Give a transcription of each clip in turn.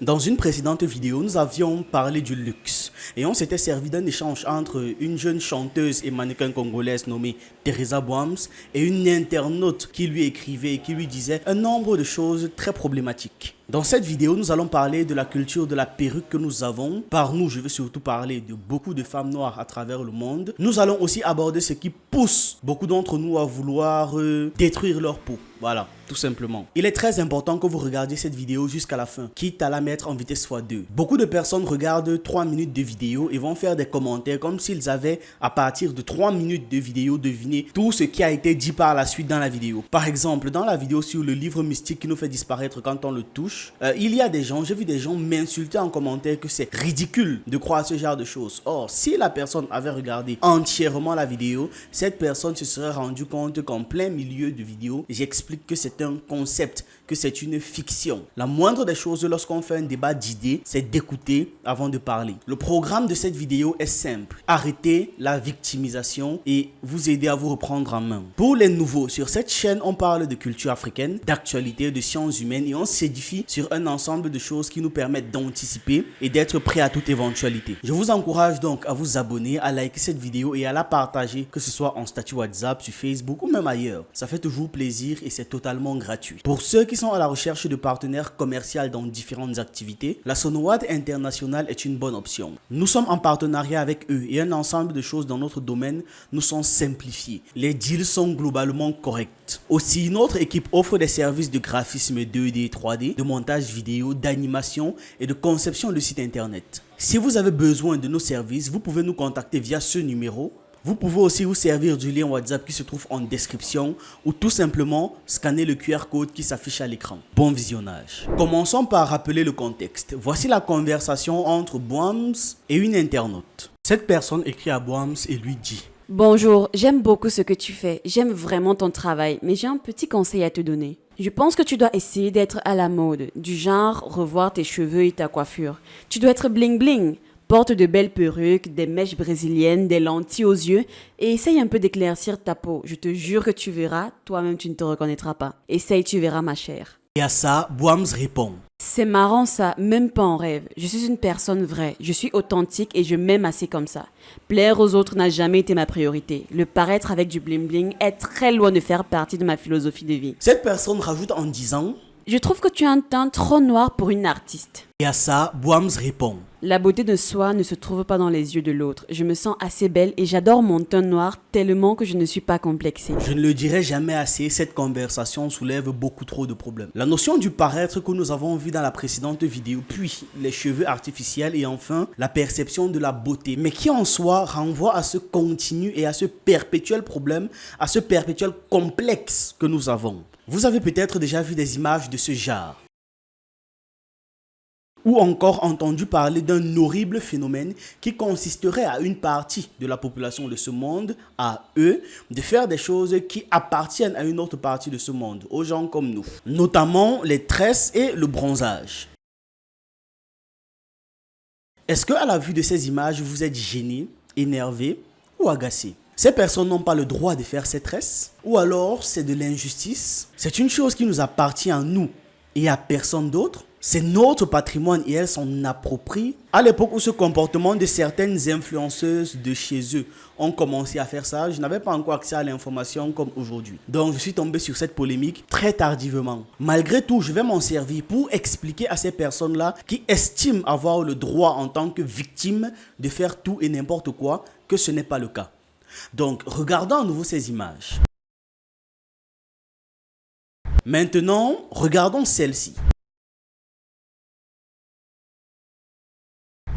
Dans une précédente vidéo, nous avions parlé du luxe et on s'était servi d'un échange entre une jeune chanteuse et mannequin congolaise nommée Teresa Boams et une internaute qui lui écrivait et qui lui disait un nombre de choses très problématiques. Dans cette vidéo, nous allons parler de la culture de la perruque que nous avons. Par nous, je veux surtout parler de beaucoup de femmes noires à travers le monde. Nous allons aussi aborder ce qui pousse beaucoup d'entre nous à vouloir détruire leur peau. Voilà, tout simplement. Il est très important que vous regardiez cette vidéo jusqu'à la fin, quitte à la mettre en vitesse x2. Beaucoup de personnes regardent 3 minutes de vidéo et vont faire des commentaires comme s'ils avaient, à partir de 3 minutes de vidéo, deviné tout ce qui a été dit par la suite dans la vidéo. Par exemple, dans la vidéo sur le livre mystique qui nous fait disparaître quand on le touche, il y a des gens, j'ai vu des gens m'insulter en commentaire que c'est ridicule de croire à ce genre de choses. Or, si la personne avait regardé entièrement la vidéo, cette personne se serait rendu compte qu'en plein milieu de vidéo, j'explique que c'est un concept, que c'est une fiction. La moindre des choses lorsqu'on fait un débat d'idées, c'est d'écouter avant de parler. Le programme de cette vidéo est simple. Arrêtez la victimisation et vous aider à vous reprendre en main. Pour les nouveaux, sur cette chaîne, on parle de culture africaine, d'actualité, de sciences humaines et on s'édifie sur un ensemble de choses qui nous permettent d'anticiper et d'être prêt à toute éventualité. Je vous encourage donc à vous abonner, à liker cette vidéo et à la partager, que ce soit en statut WhatsApp, sur Facebook ou même ailleurs. Ça fait toujours plaisir et c'est totalement gratuit. Pour ceux qui sont à la recherche de partenaires commerciaux dans différentes activités, la Sonowad International est une bonne option. Nous sommes en partenariat avec eux et un ensemble de choses dans notre domaine nous sont simplifiées. Les deals sont globalement corrects. Aussi, notre équipe offre des services de graphisme 2D, 3D, de montage vidéo, d'animation et de conception de site internet. Si vous avez besoin de nos services, vous pouvez nous contacter via ce numéro. Vous pouvez aussi vous servir du lien WhatsApp qui se trouve en description ou tout simplement scanner le QR code qui s'affiche à l'écran. Bon visionnage. Commençons par rappeler le contexte. Voici la conversation entre Boams et une internaute. Cette personne écrit à Boams et lui dit: Bonjour, j'aime beaucoup ce que tu fais, j'aime vraiment ton travail, mais j'ai un petit conseil à te donner. Je pense que tu dois essayer d'être à la mode, du genre revoir tes cheveux et ta coiffure. Tu dois être bling bling, porte de belles perruques, des mèches brésiliennes, des lentilles aux yeux et essaye un peu d'éclaircir ta peau. Je te jure que tu verras, toi-même tu ne te reconnaîtras pas. Essaye, tu verras ma chère. Et à ça, Boams répond: C'est marrant ça, même pas en rêve. Je suis une personne vraie, je suis authentique et je m'aime assez comme ça. Plaire aux autres n'a jamais été ma priorité. Le paraître avec du bling bling est très loin de faire partie de ma philosophie de vie. Cette personne rajoute en disant: Je trouve que tu as un teint trop noir pour une artiste. Et à ça, Boams répond: La beauté de soi ne se trouve pas dans les yeux de l'autre. Je me sens assez belle et j'adore mon teint noir tellement que je ne suis pas complexée. Je ne le dirai jamais assez, cette conversation soulève beaucoup trop de problèmes. La notion du paraître que nous avons vu dans la précédente vidéo, puis les cheveux artificiels et enfin la perception de la beauté, mais qui en soi renvoie à ce continu et à ce perpétuel problème, à ce perpétuel complexe que nous avons. Vous avez peut-être déjà vu des images de ce genre, ou encore entendu parler d'un horrible phénomène qui consisterait à une partie de la population de ce monde, à eux, de faire des choses qui appartiennent à une autre partie de ce monde, aux gens comme nous, notamment les tresses et le bronzage. Est-ce qu'à la vue de ces images, vous êtes gêné, énervé ou agacé? Ces personnes n'ont pas le droit de faire ces tresses? Ou alors c'est de l'injustice? C'est une chose qui nous appartient à nous et à personne d'autre? C'est notre patrimoine et elles s'en approprient. À l'époque où ce comportement de certaines influenceuses de chez eux ont commencé à faire ça, je n'avais pas encore accès à l'information comme aujourd'hui. Donc je suis tombé sur cette polémique très tardivement. Malgré tout, je vais m'en servir pour expliquer à ces personnes-là qui estiment avoir le droit en tant que victime de faire tout et n'importe quoi, que ce n'est pas le cas. Donc regardons à nouveau ces images. Maintenant, regardons celle-ci.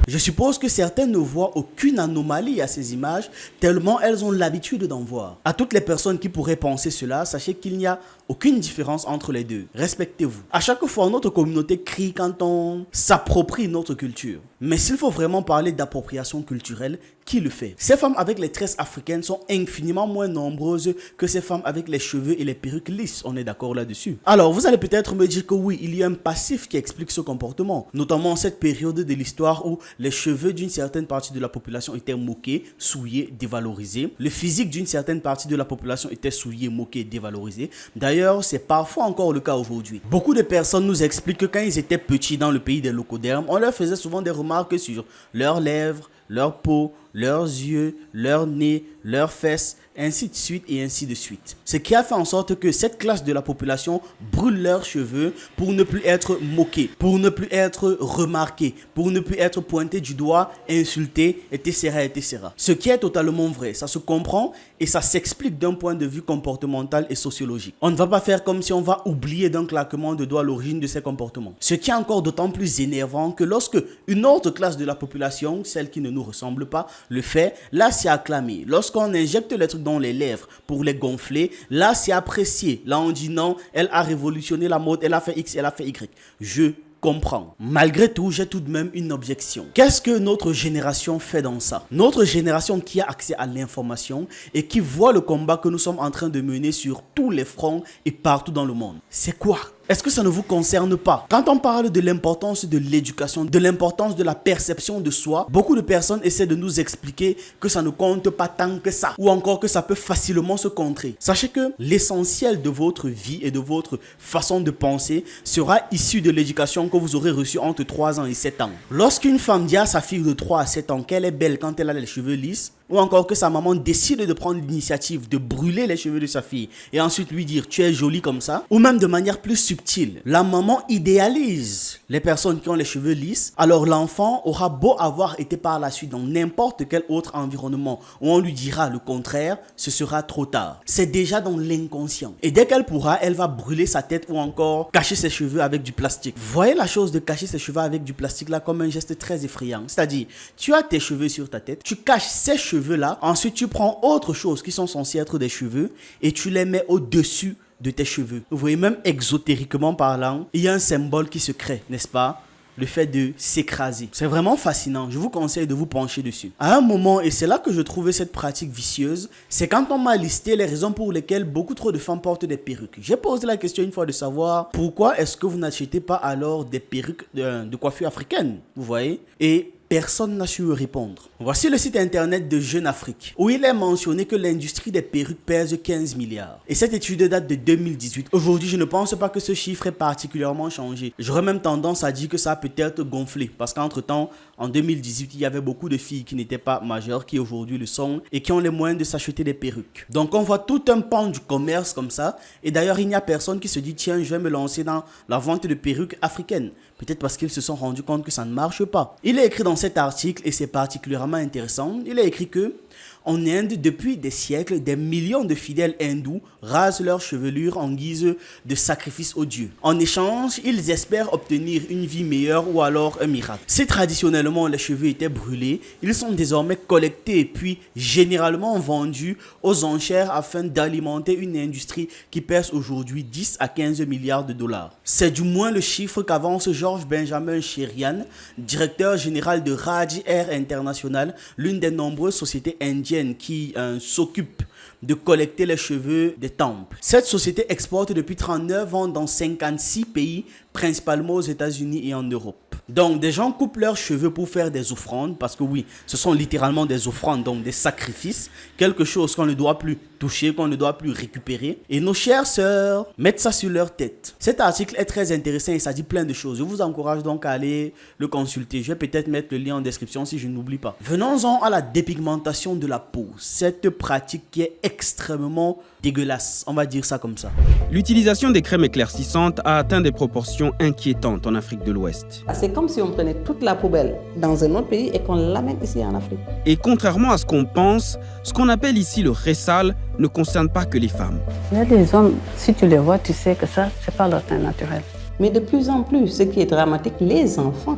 Je suppose que certains ne voient aucune anomalie à ces images, tellement elles ont l'habitude d'en voir. À toutes les personnes qui pourraient penser cela, sachez qu'il n'y a aucune différence entre les deux. Respectez-vous. À chaque fois, notre communauté crie quand on s'approprie notre culture. Mais s'il faut vraiment parler d'appropriation culturelle, qui le fait? Ces femmes avec les tresses africaines sont infiniment moins nombreuses que ces femmes avec les cheveux et les perruques lisses. On est d'accord là-dessus. Alors, vous allez peut-être me dire que oui, il y a un passif qui explique ce comportement, notamment cette période de l'histoire où les cheveux d'une certaine partie de la population étaient moqués, souillés, dévalorisés. Le physique d'une certaine partie de la population était souillé, moqué, dévalorisé. D'ailleurs, c'est parfois encore le cas aujourd'hui. Beaucoup de personnes nous expliquent que quand ils étaient petits dans le pays des locodermes, on leur faisait souvent des remarques sur leurs lèvres, leur peau, leurs yeux, leur nez, leurs fesses, ainsi de suite et ainsi de suite. Ce qui a fait en sorte que cette classe de la population brûle leurs cheveux pour ne plus être moqués, pour ne plus être remarqués, pour ne plus être pointés du doigt, insultés, etc., etc. Ce qui est totalement vrai, ça se comprend et ça s'explique d'un point de vue comportemental et sociologique. On ne va pas faire comme si on va oublier d'un claquement de doigts l'origine de ces comportements. Ce qui est encore d'autant plus énervant que lorsque une autre classe de la population, celle qui ne nous ressemble pas, le fait, là c'est acclamé. Lorsqu'on injecte les trucs dans les lèvres pour les gonfler, là c'est apprécié. Là on dit non, elle a révolutionné la mode, elle a fait X, elle a fait Y. Je comprends. Malgré tout, j'ai tout de même une objection. Qu'est-ce que notre génération fait dans ça? Notre génération qui a accès à l'information et qui voit le combat que nous sommes en train de mener sur tous les fronts et partout dans le monde. C'est quoi? Est-ce que ça ne vous concerne pas? Quand on parle de l'importance de l'éducation, de l'importance de la perception de soi, beaucoup de personnes essaient de nous expliquer que ça ne compte pas tant que ça, ou encore que ça peut facilement se contrer. Sachez que l'essentiel de votre vie et de votre façon de penser sera issu de l'éducation que vous aurez reçue entre 3 ans et 7 ans. Lorsqu'une femme dit à sa fille de 3 à 7 ans qu'elle est belle quand elle a les cheveux lisses, ou encore que sa maman décide de prendre l'initiative de brûler les cheveux de sa fille et ensuite lui dire tu es jolie comme ça, ou même de manière plus subtile, la maman idéalise les personnes qui ont les cheveux lisses, alors l'enfant aura beau avoir été par la suite dans n'importe quel autre environnement où on lui dira le contraire, ce sera trop tard. C'est déjà dans l'inconscient. Et dès qu'elle pourra, elle va brûler sa tête ou encore cacher ses cheveux avec du plastique. Voyez la chose de cacher ses cheveux avec du plastique là comme un geste très effrayant. C'est-à-dire, tu as tes cheveux sur ta tête, tu caches ces cheveux là, ensuite tu prends autre chose qui sont censés être des cheveux et tu les mets au-dessus de tes cheveux. Vous voyez, même exotériquement parlant, il y a un symbole qui se crée, n'est-ce pas? Le fait de s'écraser. C'est vraiment fascinant. Je vous conseille de vous pencher dessus. À un moment, et c'est là que je trouvais cette pratique vicieuse, c'est quand on m'a listé les raisons pour lesquelles beaucoup trop de femmes portent des perruques. J'ai posé la question une fois de savoir pourquoi est-ce que vous n'achetez pas alors des perruques de coiffure africaine, vous voyez? Et personne n'a su répondre. Voici le site internet de Jeune Afrique, où il est mentionné que l'industrie des perruques pèse 15 milliards. Et cette étude date de 2018. Aujourd'hui, je ne pense pas que ce chiffre ait particulièrement changé. J'aurais même tendance à dire que ça a peut-être gonflé, parce qu'entre-temps, en 2018, il y avait beaucoup de filles qui n'étaient pas majeures, qui aujourd'hui le sont, et qui ont les moyens de s'acheter des perruques. Donc on voit tout un pan du commerce comme ça, et d'ailleurs il n'y a personne qui se dit, tiens, je vais me lancer dans la vente de perruques africaines. Peut-être parce qu'ils se sont rendus compte que ça ne marche pas. Il est écrit dans cet article, et c'est particulièrement intéressant, il est écrit que en Inde, depuis des siècles, des millions de fidèles hindous rasent leur chevelure en guise de sacrifice aux dieux. En échange, ils espèrent obtenir une vie meilleure ou alors un miracle. Si traditionnellement les cheveux étaient brûlés, ils sont désormais collectés puis généralement vendus aux enchères afin d'alimenter une industrie qui pèse aujourd'hui 10 à 15 milliards de dollars. C'est du moins le chiffre qu'avance Georges Benjamin Chérian, directeur général de Raji Air International, l'une des nombreuses sociétés indiennes qui s'occupe de collecter les cheveux des temples. Cette société exporte depuis 39 ans dans 56 pays, principalement aux États-Unis et en Europe. Donc, des gens coupent leurs cheveux pour faire des offrandes, parce que oui, ce sont littéralement des offrandes, donc des sacrifices, quelque chose qu'on ne doit plus toucher, qu'on ne doit plus récupérer. Et nos chères sœurs mettent ça sur leur tête. Cet article est très intéressant et ça dit plein de choses. Je vous encourage donc à aller le consulter. Je vais peut-être mettre le lien en description si je n'oublie pas. Venons-en à la dépigmentation de la peau. Cette pratique qui est extrêmement dégueulasse, on va dire ça comme ça. L'utilisation des crèmes éclaircissantes a atteint des proportions inquiétantes en Afrique de l'Ouest. C'est comme si on prenait toute la poubelle dans un autre pays et qu'on l'amène ici en Afrique. Et contrairement à ce qu'on pense, ce qu'on appelle ici le ressal ne concerne pas que les femmes. Il y a des hommes, si tu les vois, tu sais que ça, c'est pas leur teint naturel. Mais de plus en plus, ce qui est dramatique, les enfants,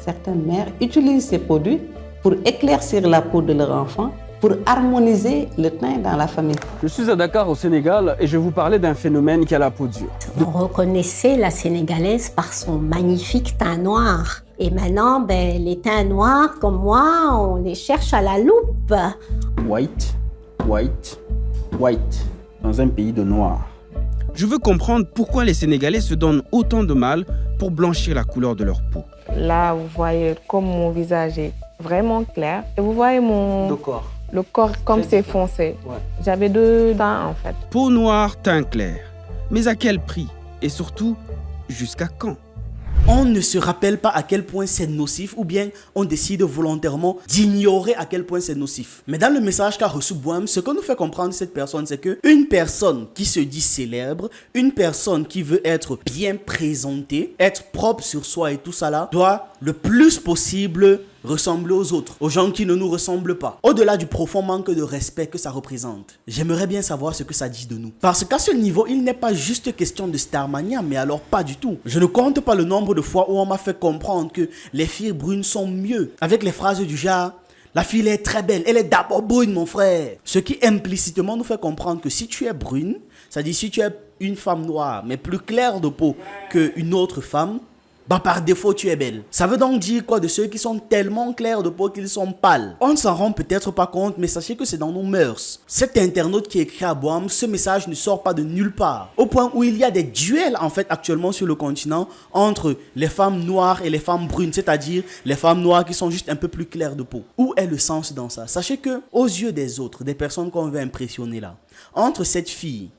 certaines mères utilisent ces produits pour éclaircir la peau de leur enfant, pour harmoniser le teint dans la famille. Je suis à Dakar au Sénégal et je vais vous parler d'un phénomène qui a la peau dure. On reconnaissait la Sénégalaise par son magnifique teint noir. Et maintenant, les teints noirs comme moi, on les cherche à la loupe. White, white, white, dans un pays de noirs. Je veux comprendre pourquoi les Sénégalais se donnent autant de mal pour blanchir la couleur de leur peau. Là, vous voyez comme mon visage est vraiment clair. Et vous voyez le corps comme c'est foncé. Ouais. J'avais 2 dents en fait. Peau noire, teint clair. Mais à quel prix? Et surtout, jusqu'à quand? On ne se rappelle pas à quel point c'est nocif ou bien on décide volontairement d'ignorer à quel point c'est nocif. Mais dans le message qu'a reçu Bouam, ce que nous fait comprendre cette personne, c'est que une personne qui se dit célèbre, une personne qui veut être bien présentée, être propre sur soi et tout ça là, doit le plus possible ressembler aux autres, aux gens qui ne nous ressemblent pas. Au-delà du profond manque de respect que ça représente, j'aimerais bien savoir ce que ça dit de nous. Parce qu'à ce niveau, il n'est pas juste question de Starmania, mais alors pas du tout. Je ne compte pas le nombre de fois où on m'a fait comprendre que les filles brunes sont mieux, avec les phrases du genre « La fille est très belle, elle est d'abord brune mon frère ». Ce qui implicitement nous fait comprendre que si tu es brune, c'est-à-dire si tu es une femme noire, mais plus claire de peau qu'une autre femme, par défaut, tu es belle. Ça veut donc dire quoi de ceux qui sont tellement clairs de peau qu'ils sont pâles? On ne s'en rend peut-être pas compte, mais sachez que c'est dans nos mœurs. Cet internaute qui écrit à Bouam, ce message ne sort pas de nulle part. Au point où il y a des duels en fait actuellement sur le continent entre les femmes noires et les femmes brunes, c'est-à-dire les femmes noires qui sont juste un peu plus claires de peau. Où est le sens dans ça? Sachez que aux yeux des autres, des personnes qu'on veut impressionner là, entre cette fille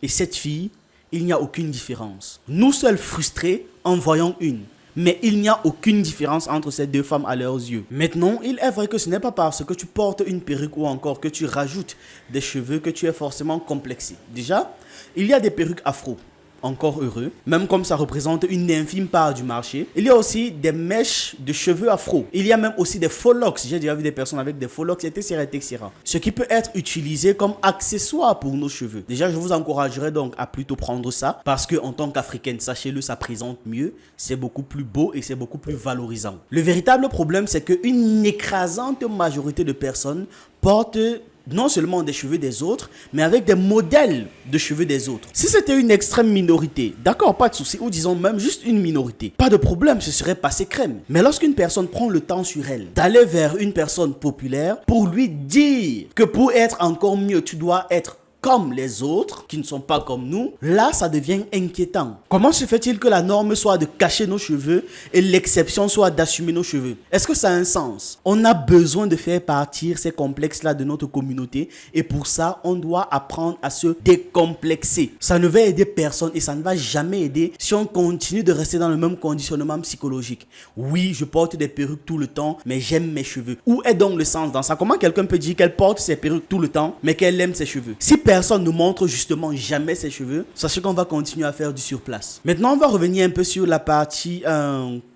et cette fille, il n'y a aucune différence. Nous seuls frustrés en voyons une. Mais il n'y a aucune différence entre ces 2 femmes à leurs yeux. Maintenant, il est vrai que ce n'est pas parce que tu portes une perruque ou encore que tu rajoutes des cheveux que tu es forcément complexé. Déjà, il y a des perruques afro. Encore heureux, même comme ça représente une infime part du marché. Il y a aussi des mèches de cheveux afro. Il y a même aussi des faux locks. J'ai déjà vu des personnes avec des faux locks, etc., etc. Ce qui peut être utilisé comme accessoire pour nos cheveux. Déjà, je vous encouragerais donc à plutôt prendre ça parce que en tant qu'Africaine, sachez-le, ça présente mieux. C'est beaucoup plus beau et c'est beaucoup plus valorisant. Le véritable problème, c'est qu'une écrasante majorité de personnes portent non seulement des cheveux des autres, mais avec des modèles de cheveux des autres. Si c'était une extrême minorité, d'accord, pas de souci, ou disons même juste une minorité, pas de problème, ce serait passé crème. Mais lorsqu'une personne prend le temps sur elle d'aller vers une personne populaire pour lui dire que pour être encore mieux, tu dois être comme les autres, qui ne sont pas comme nous, là, ça devient inquiétant. Comment se fait-il que la norme soit de cacher nos cheveux et l'exception soit d'assumer nos cheveux? Est-ce que ça a un sens? On a besoin de faire partir ces complexes-là de notre communauté et pour ça, on doit apprendre à se décomplexer. Ça ne va aider personne et ça ne va jamais aider si on continue de rester dans le même conditionnement psychologique. Oui, je porte des perruques tout le temps, mais j'aime mes cheveux. Où est donc le sens dans ça? Comment quelqu'un peut dire qu'elle porte ses perruques tout le temps, mais qu'elle aime ses cheveux? Si personne ne montre justement jamais ses cheveux, sachez qu'on va continuer à faire du surplace. Maintenant, on va revenir un peu sur la partie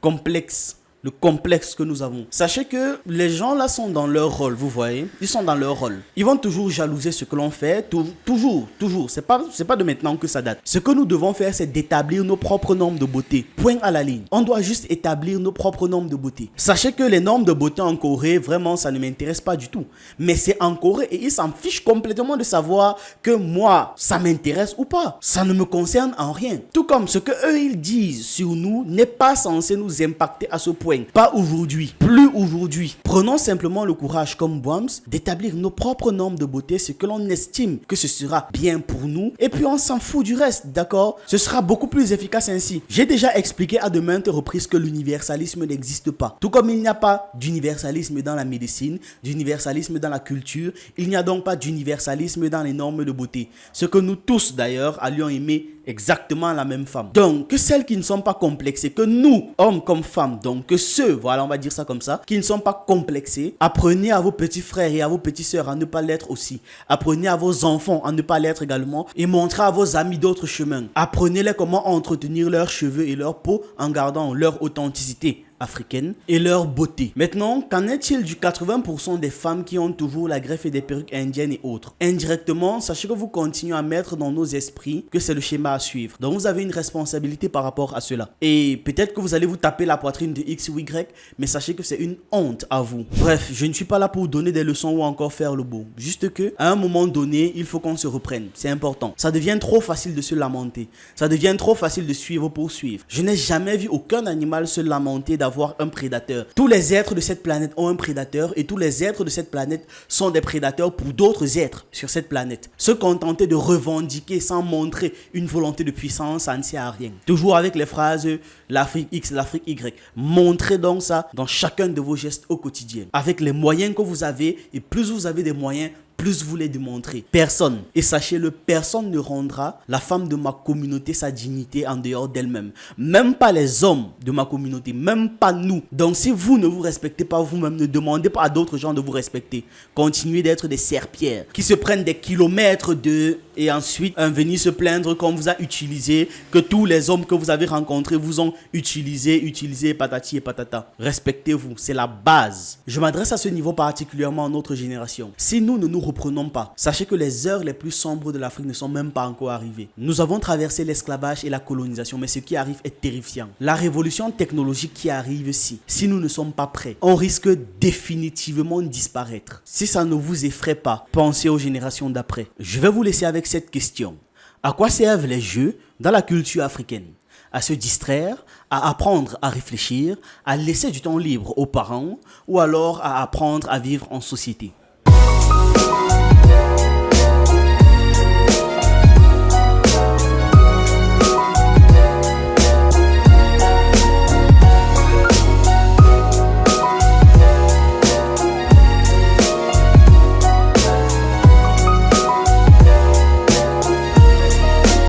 complexe. Le complexe que nous avons. Sachez que les gens là sont dans leur rôle, vous voyez. Ils sont dans leur rôle. Ils vont toujours jalouser ce que l'on fait. Toujours. C'est pas de maintenant que ça date. Ce que nous devons faire, c'est d'établir nos propres normes de beauté. Point à la ligne. On doit juste établir nos propres normes de beauté. Sachez que les normes de beauté en Corée, vraiment, ça ne m'intéresse pas du tout. Mais c'est en Corée et ils s'en fichent complètement de savoir que moi, ça m'intéresse ou pas. Ça ne me concerne en rien. Tout comme ce que eux, ils disent sur nous n'est pas censé nous impacter à ce point. Pas aujourd'hui, plus aujourd'hui. Prenons simplement le courage comme Bouams d'établir nos propres normes de beauté, ce que l'on estime que ce sera bien pour nous et puis on s'en fout du reste, d'accord? Ce sera beaucoup plus efficace ainsi. J'ai déjà expliqué à de maintes reprises que l'universalisme n'existe pas. Tout comme il n'y a pas d'universalisme dans la médecine, d'universalisme dans la culture, il n'y a donc pas d'universalisme dans les normes de beauté. Ce que nous tous d'ailleurs allions aimer exactement la même femme. Donc, que celles qui ne sont pas complexées, que nous, hommes comme femmes, donc que ceux, voilà, on va dire ça comme ça, qui ne sont pas complexés, apprenez à vos petits frères et à vos petites sœurs à ne pas l'être aussi. Apprenez à vos enfants à ne pas l'être également et montrez à vos amis d'autres chemins. Apprenez-les comment entretenir leurs cheveux et leur peau en gardant leur authenticité africaine et leur beauté. Maintenant, qu'en est-il du 80% des femmes qui ont toujours la greffe et des perruques indiennes et autres? Indirectement, sachez que vous continuez à mettre dans nos esprits que c'est le schéma à suivre. Donc vous avez une responsabilité par rapport à cela. Et peut-être que vous allez vous taper la poitrine de X ou Y, mais sachez que c'est une honte à vous. Bref, je ne suis pas là pour donner des leçons ou encore faire le beau. Juste que, à un moment donné, il faut qu'on se reprenne. C'est important. Ça devient trop facile de se lamenter. Ça devient trop facile de suivre pour suivre. Je n'ai jamais vu aucun animal se lamenter d'avoir d'avoir un prédateur. Tous les êtres de cette planète ont un prédateur et tous les êtres de cette planète sont des prédateurs pour d'autres êtres sur cette planète. Se contenter de revendiquer sans montrer une volonté de puissance, ça ne sert à rien. Toujours avec les phrases l'Afrique X, l'Afrique Y. Montrez donc ça dans chacun de vos gestes au quotidien. Avec les moyens que vous avez, et plus vous avez des moyens, plus vous les démontrez. Personne, et sachez-le, personne ne rendra la femme de ma communauté sa dignité en dehors d'elle-même. Même pas les hommes de ma communauté, même pas nous. Donc si vous ne vous respectez pas vous-même, ne demandez pas à d'autres gens de vous respecter. Continuez d'être des serpillères qui se prennent des kilomètres d'eux et ensuite venir se plaindre qu'on vous a utilisé, que tous les hommes que vous avez rencontrés vous ont utilisé, patati et patata. Respectez-vous, c'est la base. Je m'adresse à ce niveau particulièrement à notre génération. Si nous ne nous reprenons pas, sachez que les heures les plus sombres de l'Afrique ne sont même pas encore arrivées. Nous avons traversé l'esclavage et la colonisation, mais ce qui arrive est terrifiant. La révolution technologique qui arrive si nous ne sommes pas prêts, on risque définitivement de disparaître. Si ça ne vous effraie pas, pensez aux générations d'après. Je vais vous laisser avec cette question. À quoi servent les jeux dans la culture africaine? À se distraire, à apprendre à réfléchir, à laisser du temps libre aux parents ou alors à apprendre à vivre en société?